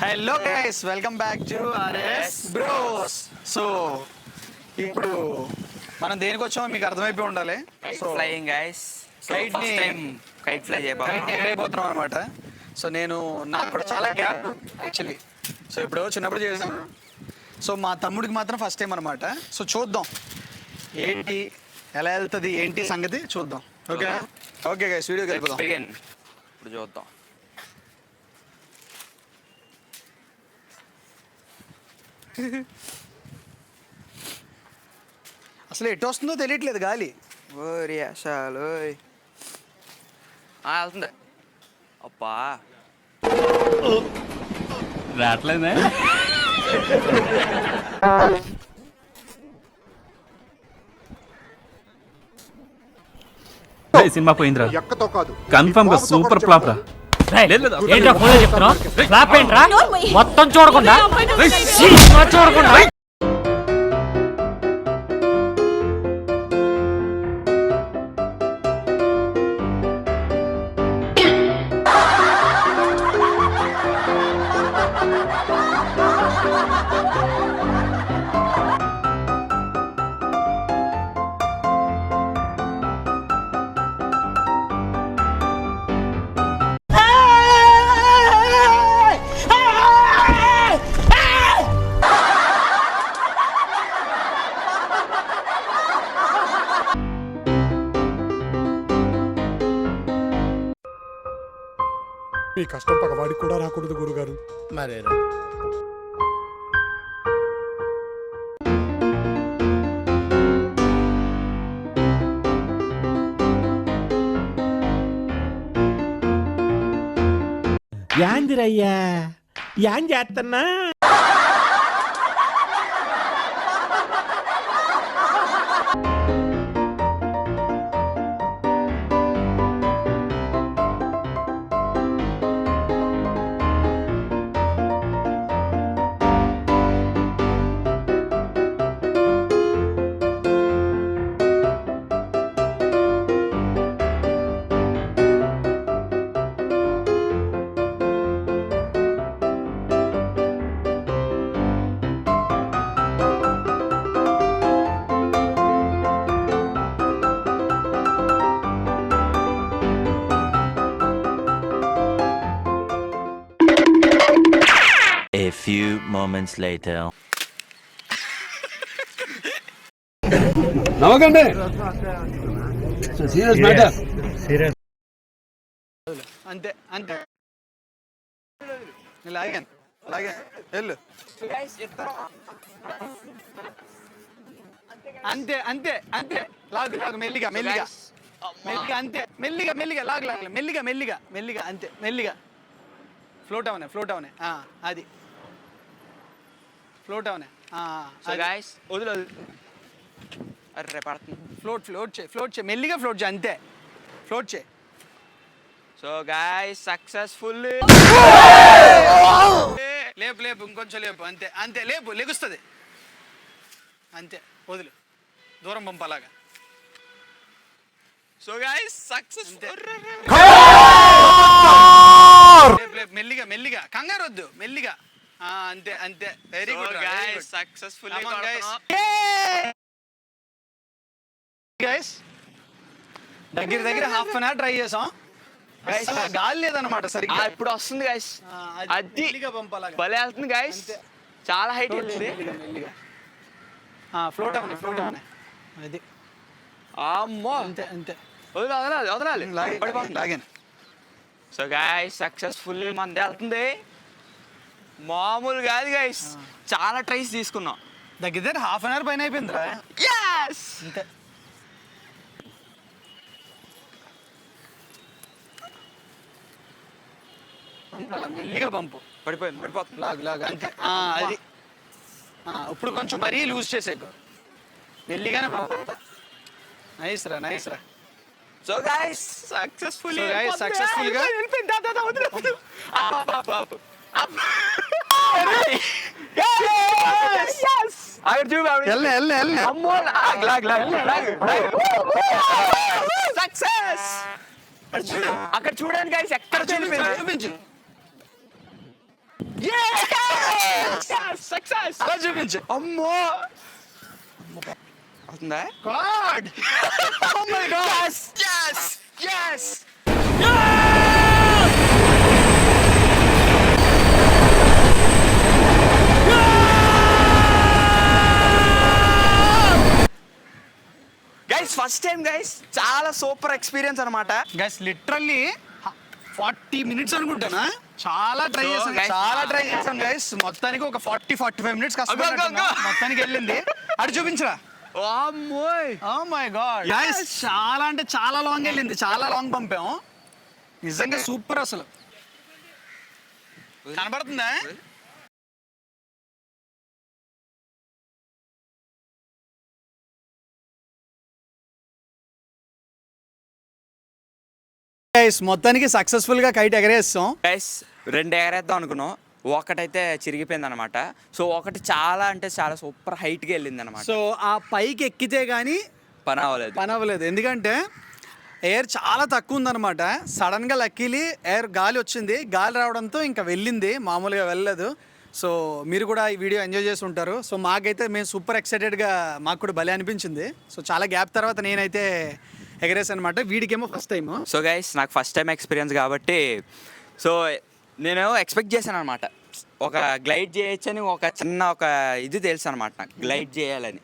Hello guys, welcome back to RS bros. So ఇప్పుడు మనం దేనికి వచ్చామో మీకు అర్థమైపోయి ఉండాలి. So flying guys, kite fly అయిపోతున్నాం అనమాట. సో నాకు కూడా చాలా గ్యాప్ యాక్చువల్లీ. సో ఇప్పుడు చిన్నప్పుడు చేసాను. సో మా తమ్ముడికి మాత్రం ఫస్ట్ టైం అనమాట. సో చూద్దాం ఏంటి, ఎలా వెళ్తుంది, ఏంటి సంగతి చూద్దాం. ఓకే ఓకే గైస్, వీడియోకి వెళ్ళిపోదాం. ఇప్పుడు చూద్దాం. అసలు ఎటు వస్తుందో తెలియట్లేదు గాలి. ఓరి అసలు వెళ్తుంది. అబ్బా రావట్లేదే. సినిమా పోయిందిరా, కన్ఫర్మ్ గా సూపర్ ఫ్లాప్ రా. మొత్తం చూడకుండా చూడకుండా మీ కష్టం పగవాడికి కూడా రాకూడదు గురుగారు. మరేరా యాందిరయ్యా యాం చేస్తున్నా. A few moments later. నవ్వకండి, సీరియస్ మ్యాటర్. అంతే అంతే, లాగాను వెళ్ళు. అంతే అంతే అంతే, లాగు లాగు, మెల్లిగా మెల్లిగా మెల్లిగా, అంతే మెల్లిగా మెల్లిగా, లాగు లాగు, మెల్లిగా మెల్లిగా మెల్లిగా, అంతే మెల్లిగా. ఫ్లోట్ అవునే అది ఫ్లోట్ అవునే. గైస్ వదిలే, అర్రే పడుతుంది. ఫ్లోట్ చేయి మెల్లిగా, ఫ్లోట్ చేయి, అంతే ఫ్లోట్ చేయి. So guys successful. లేపు లేపు, ఇంకొంచెం లేపు, అంతే అంతే, లేపు, లెగుస్తుంది అంతే, వదులు, దూరం పంపలాగా. So guys success. మెల్లిగా మెల్లిగా, కంగారు వద్దు, మెల్లిగా, అంతే అంతే, very good guys successful. Guys దగ్గర హాఫ్ అన్ అవర్ ట్రై చేసాం, గాలి లేదన్నమాట సరిగ్గా. ఇప్పుడు వస్తుంది గైస్, అది పంపాలాగా, భలే వెళ్తుంది గైస్, చాలా హైట్ వెళ్తుంది. ఫ్లోట్ అవునే అది, అమ్మో అంతే అంతే, వదలాలి లాగాను. సో గైస్ సక్సెస్ఫుల్ మంది వెళ్తుంది, మామూలు కాదు గైస్. చాలా ట్రైస్ తీసుకున్నాం, దగ్గర హాఫ్ అన్ అవర్ పైన అయిపోయిందిరా. అంతే మెల్లిగా పంపు, పడిపోతుంది, లాగు అంతే, అది. ఇప్పుడు కొంచెం మరీ లూజ్ చేసేకు, మెల్లిగానే పంపు. నైస్ రా. సో గైస్ సక్సెస్ఫుల్ గా సక్సెస్. అక్కడ చూడండి గైస్ ఎక్కడ చూపించారు. చూపించు సక్సెస్ అలా చూపించు. అమ్మో అవుతుందా? God oh my god yes yes guys first time guys చాలా సూపర్ ఎక్స్పీరియన్స్ అన్నమాట. గైస్ లిటరల్లీ 40 మినిట్స్ అనుకుంటానా, చాలా ట్రై So, చేసాం guys, చాలా ట్రై చేసాం గైస్. మొత్తానికి ఒక 40-45 మినిట్స్ కష్టపడ్డా మొత్తానికి వెళ్ళింది. అటు చూపించరా. అమ్మోయ్ ఓ మై గాడ్ గైస్, చాలా అంటే చాలా లాంగ్ వెళ్ళింది, చాలా లాంగ్ పంపాము. నిజంగా సూపర్ అసలు. కనబడుతుందా? గైస్ మొత్తానికి సక్సెస్ఫుల్ గా కైట్ ఎగరేస్తాం. గైస్ 2 ఎగరేద్దాం అనుకున్నాం, ఒకటైతే చిరిగిపోయింది అనమాట. సో ఒకటి చాలా అంటే చాలా సూపర్ హైట్కి వెళ్ళింది అనమాట. సో ఆ పైకి ఎక్కితే గానీ పని అవ్వలేదు. పని అవ్వలేదు, ఎందుకంటే ఎయిర్ చాలా తక్కువ ఉందన్నమాట. సడన్గా లక్కీలీ ఎయిర్ గాలి వచ్చింది, గాలి రావడంతో ఇంకా వెళ్ళింది, మామూలుగా వెళ్ళలేదు. సో మీరు కూడా ఈ వీడియో ఎంజాయ్ చేసి ఉంటారు. సో మాకైతే మేము సూపర్ ఎక్సైటెడ్గా, మాకు కూడా భలే అనిపించింది. సో చాలా గ్యాప్ తర్వాత నేనైతే ఎగరేసాను అనమాట. వీడికేమో ఫస్ట్ టైం. సో గైస్ నాకు ఫస్ట్ టైం ఎక్స్పీరియన్స్ కాబట్టి సో నేను ఎక్స్పెక్ట్ చేశాను అనమాట, ఒక గ్లైడ్ చేయొచ్చని ఒక చిన్న ఇది తెలుసు అనమాట నాకు, గ్లైడ్ చేయాలని.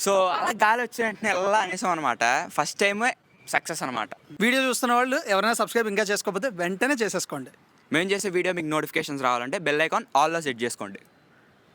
సో అలా గాలి వచ్చిన వెంటనే ఎలా అనేసాం అనమాట. ఫస్ట్ టైమే సక్సెస్ అనమాట. వీడియో చూస్తున్న వాళ్ళు ఎవరైనా సబ్స్క్రైబ్ ఇంకా చేసుకోకపోతే వెంటనే చేసేసుకోండి. మేము చేసే వీడియో మీకు నోటిఫికేషన్స్ రావాలంటే బెల్ ఐకాన్ ఆల్లో సెట్ చేసుకోండి.